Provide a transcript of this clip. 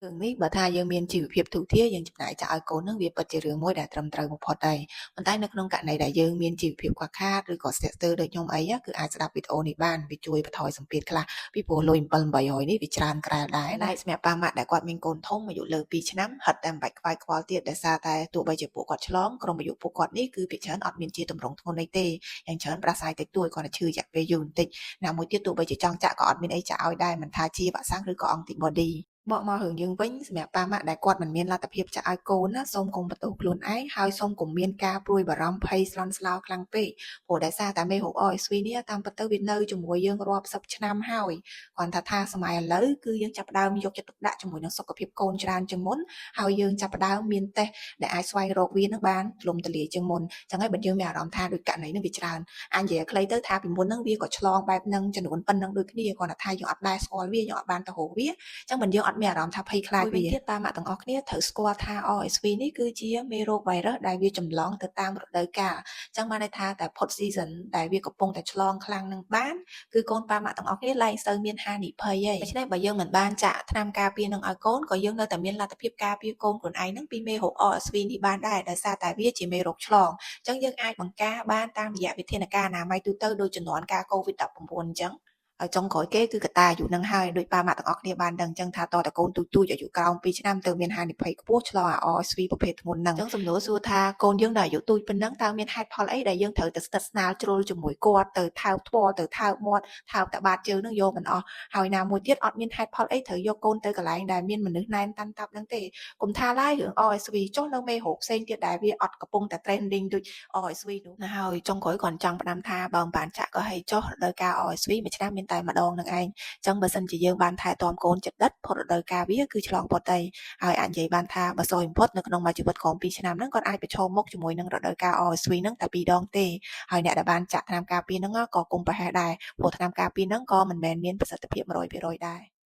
រឿងនេះបើថាយើងមានជីវភាពទូទាយើងចំណាយចាក់ឲ្យកូននឹងវាពិតជារឿងមួយដែលត្រឹមត្រូវបំផុតហើយប៉ុន្តែនៅក្នុងករណីដែលយើងមានជីវភាពខ្វះខាតឬក៏ស្ទាក់ស្ទើរដូចខ្ញុំអីគឺអាចស្ដាប់វីដេអូនេះបានវាជួយបន្ថយសម្ពាធខ្លះពីព្រោះលុយ7-800នេះវាច្រើនក្រែលដែរណាសម្រាប់ប៉ាម៉ាក់ដែលគាត់មានកូនធំអាយុលើ2ឆ្នាំហិតតែមិនបាច់ខ្វាយខ្វល់ទៀតដោយសារតែទោះបីជាពួកគាត់ឆ្លងក្រុមអាយុពួកគាត់នេះគឺភាគច្រើនអត់មានជាតម្រងធ្ងន់អីទេយ៉ាងច្រើនប្រាស្រ័យតិចតួចគាត់តែឈឺរយៈពេលយូរបន្តិចណាមួយទៀតទោះបីជាចង់ចាក់ក៏អត់មានអីចាក់ឲ្យដែរមិនថាជាវ៉ាក់សាំងឬក៏ antibody បកមករឿងយើងវិញសម្រាប់ប៉ាម៉ាក់ដែលគាត់មិនមានលទ្ធភាពចាក់ឲ្យកូនណាសូមកុំបន្ទោសខ្លួនឯងហើយសូមកុំមានការព្រួយបារម្ភភ័យស្លន់ស្លោខ្លាំងពេកព្រោះដោយសារតែមេរោគ RSV នេះតាមពិតទៅវានៅជាមួយយើងរាប់សិបឆ្នាំហើយគ្រាន់តែថាសម័យឥឡូវគឺយើងចាប់ផ្ដើមយកចិត្តទុកដាក់ជាមួយនឹងសុខភាពកូនច្រើនជាងមុនហើយយើងចាប់ផ្ដើមមានតេស្តដែលអាចស្វែងរកវានឹងបានទូលំទូលាយជាងមុនចឹងហើយបើយើងមានអារម្មណ៍ថាដូចករណីនេះវាច្រើនអាចនិយាយខ្លីទៅថាពីមុនហ្នឹងវាក៏ឆ្លងបែបហ្នឹងចំនួនប៉ុណ្ណឹងដូចគ្នាគ្រាន់តែថាយើងអត់ដែលស្គាល់វាយើងអត់បានទៅរកវាចឹងមិនយើងអត់មានអារម្មណ៍ថាភ័យខ្លាចវាទៀតប៉ាម៉ាក់ទាំងអស់គ្នាត្រូវស្គាល់ថា RSV នេះគឺជាមេរោគ virus ដែលវាចម្លងទៅតាមរដូវកាលចឹងបានន័យថាតែផុត season ដែលវាកំពុងតែឆ្លងខ្លាំងនឹងបានគឺកូនប៉ាម៉ាក់ទាំងអស់គ្នាឡើងទៅមានហានិភ័យឯងដូច្នេះបើយើងមិនបានចាក់ថ្នាំការពារនឹងឲ្យកូនក៏យើងនៅតែមានលទ្ធភាពការពារកូនខ្លួនឯងនឹងពីមេរោគ RSV នេះបានដែរដោយសារតែវាជាមេរោគឆ្លងចឹងយើងអាចបង្ការបានតាមរយៈវិធានការអនាម័យទូទៅដូចជំនាន់ការ COVID-19 អញ្ចឹងហើយចុងក្រោយគេគឺកត្តាអាយុនឹងហើយដោយប៉ាម៉ាក់ទាំងអស់គ្នាបានដឹងចឹងថាតើកូនទូចអាយុក្រោម2ឆ្នាំទៅមានហានិភ័យខ្ពស់ឆ្លង RSV ប្រភេទធ្ងន់ហ្នឹងចឹងសំណួរសួរថាកូនយើងដែលអាយុទូចប៉ុណ្ណឹងតើមានហេតុផលអីដែលយើងត្រូវទៅស្និទ្ធស្នាលជ្រុលជាមួយគាត់ទៅថើបថ្មទៅថើបមាត់ថើបតែបាតជើងហ្នឹងយកមិនអស់ហើយណាមួយទៀតអត់មានហេតុផលអីត្រូវយកកូនទៅកន្លែងដែលមានមនុស្សណែនតាន់តាប់ហ្នឹងទេកុំថាឡើយរឿង RSV ចុះនៅមេរោគផ្សេងទៀតដែលវាអត់កំពុងតែ trending ដូច RSV នោះណាហើយចុងក្រោយគាត់ចង់ផ្ដាំថាបើមិនបានចាក់ក៏ហីចុះរដូវកាល RSV មួយឆ្នាំមានតែម្ដងនឹងឯងចឹងបើសិនជាយើងបានថែទាំកូនចិត្តដិតផុតរដូវកាលវាគឺឆ្លងផុតហើយអាចនិយាយបានថាបើសោយបំផុតនៅក្នុងមួយជីវិតក្រោម2ឆ្នាំហ្នឹងគាត់អាចប្រឈមមុខជាមួយនឹងរដូវកាល RSV ហ្នឹងតែ2ដងទេហើយអ្នកដែលបានចាក់ថ្នាំការពារហ្នឹងក៏គុំប្រហែលដែរព្រោះថ្នាំការពារហ្នឹងក៏មិនមែនមានប្រសិទ្ធភាព100%ដែរ